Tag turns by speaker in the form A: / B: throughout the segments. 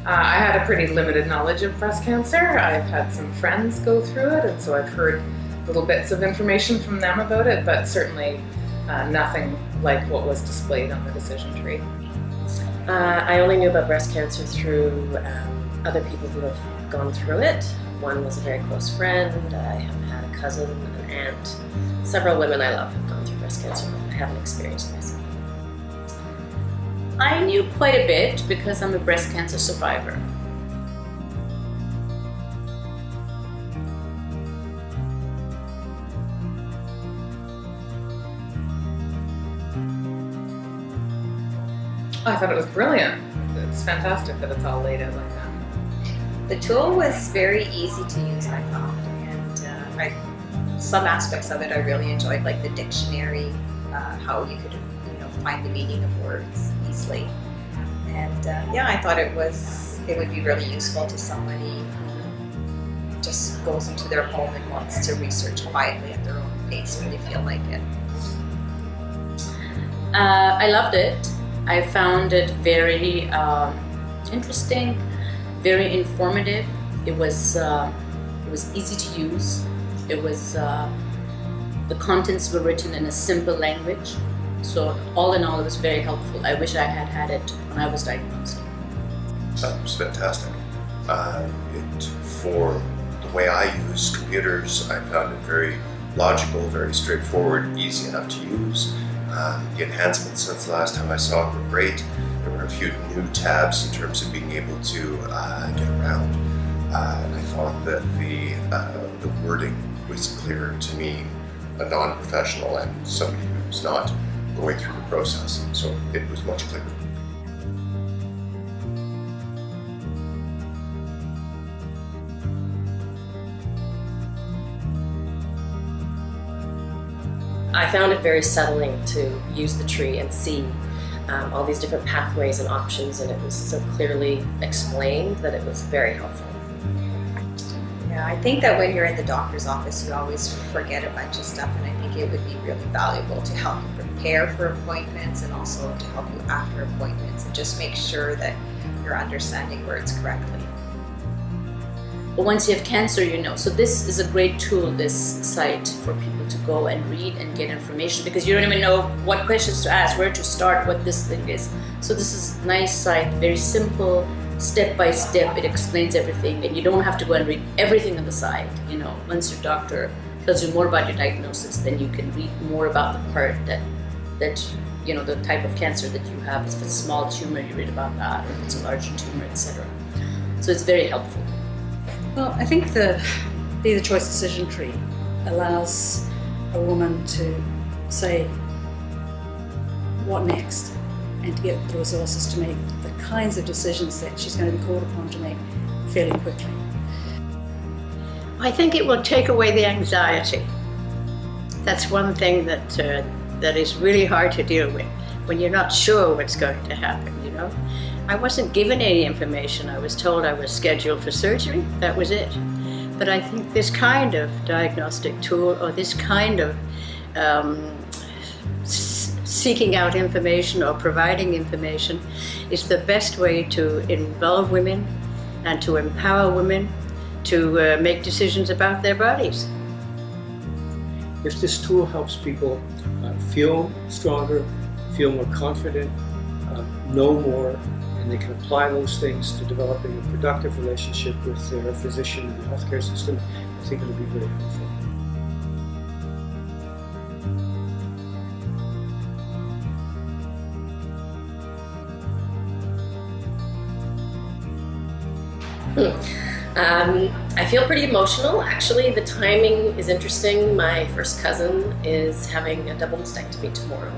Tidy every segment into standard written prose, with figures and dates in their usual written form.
A: I had a pretty limited knowledge of breast cancer. I've had some friends go through it, and so I've heard little bits of information from them about it, but certainly nothing like what was displayed on the decision tree.
B: I only knew about breast cancer through other people who have gone through it. One was a very close friend. I have had a cousin, an aunt. Several women I love have gone through breast cancer, but I haven't experienced it myself.
C: I knew quite a bit because I'm a breast cancer survivor.
A: I thought it was brilliant. It's fantastic that it's all laid out like that.
D: The tool was very easy to use, I found, and some aspects of it I really enjoyed, like the dictionary, how you could find the meaning of words easily. And I thought it would be really useful to somebody who just goes into their home and wants to research quietly at their own pace when they feel like it.
C: I loved it. I found it very interesting, very informative. It was easy to use. It was the contents were written in a simple language. So all in all, it was very helpful. I wish I had had it when I was diagnosed.
E: That was fantastic. For the way I use computers, I found it very logical, very straightforward, easy enough to use. The enhancements since the last time I saw it were great. There were a few new tabs in terms of being able to get around. And I thought that the wording was clear to me, a non-professional and somebody who's not going through the process. So it was much clearer.
B: I found it very settling to use the tree and see all these different pathways and options, and it was so clearly explained that it was very helpful.
D: Yeah, I think that when you're in the doctor's office, you always forget a bunch of stuff, and I think it would be really valuable to help you prepare for appointments and also to help you after appointments and just make sure that you're understanding words correctly.
C: But once you have cancer, So this is a great tool, this site, for people to go and read and get information, because you don't even know what questions to ask, where to start, what this thing is. So this is a nice site, very simple, step by step. It explains everything, and you don't have to go and read everything on the side. Once your doctor tells you more about your diagnosis, then you can read more about the part that the type of cancer that you have. If it's a small tumor, you read about that, or if it's a larger tumor, etc. So it's very helpful.
F: Well, I think the Be the Choice decision tree allows a woman to say what next and to get the resources to make the kinds of decisions that she's going to be called upon to make fairly quickly.
G: I think it will take away the anxiety. That's one thing that is really hard to deal with when you're not sure what's going to happen, I wasn't given any information. I was told I was scheduled for surgery. That was it. But I think this kind of diagnostic tool, or this kind of seeking out information or providing information, is the best way to involve women and to empower women to make decisions about their bodies.
H: If this tool helps people feel stronger, feel more confident, know more, and they can apply those things to developing a productive relationship with their physician and the healthcare system, I think it'll be very helpful.
B: I feel pretty emotional. Actually, the timing is interesting. My first cousin is having a double mastectomy tomorrow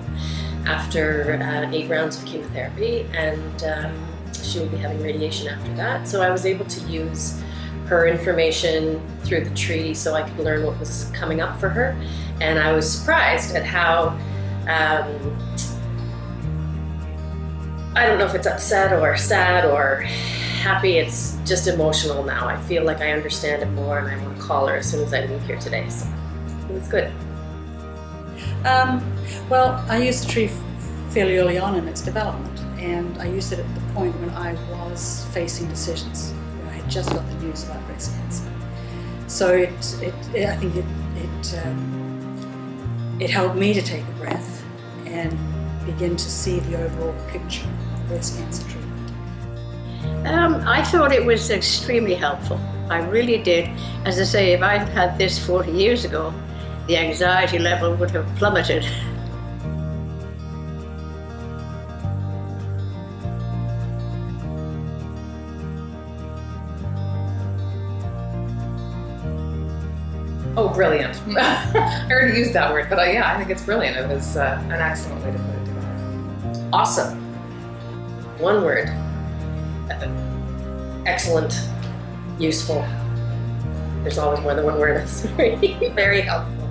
B: after 8 rounds of chemotherapy, and she will be having radiation after that. So I was able to use her information through the tree so I could learn what was coming up for her. And I was surprised at how, I don't know if it's upset or sad or happy, it's just emotional now. I feel like I understand it more, and I want to call her as soon as I leave here today. So it was good.
F: Well, I used the tree fairly early on in its development, and I used it at the point when I was facing decisions, when I had just got the news about breast cancer. So I think it helped me to take a breath and begin to see the overall picture of breast cancer treatment.
G: I thought it was extremely helpful. I really did. As I say, if I'd had this 40 years ago, the anxiety level would have plummeted.
A: Oh, brilliant. I already used that word, but I think it's brilliant. It was an excellent way to put it together.
B: Awesome. One word. Excellent. Useful. There's always more than one word. Very helpful.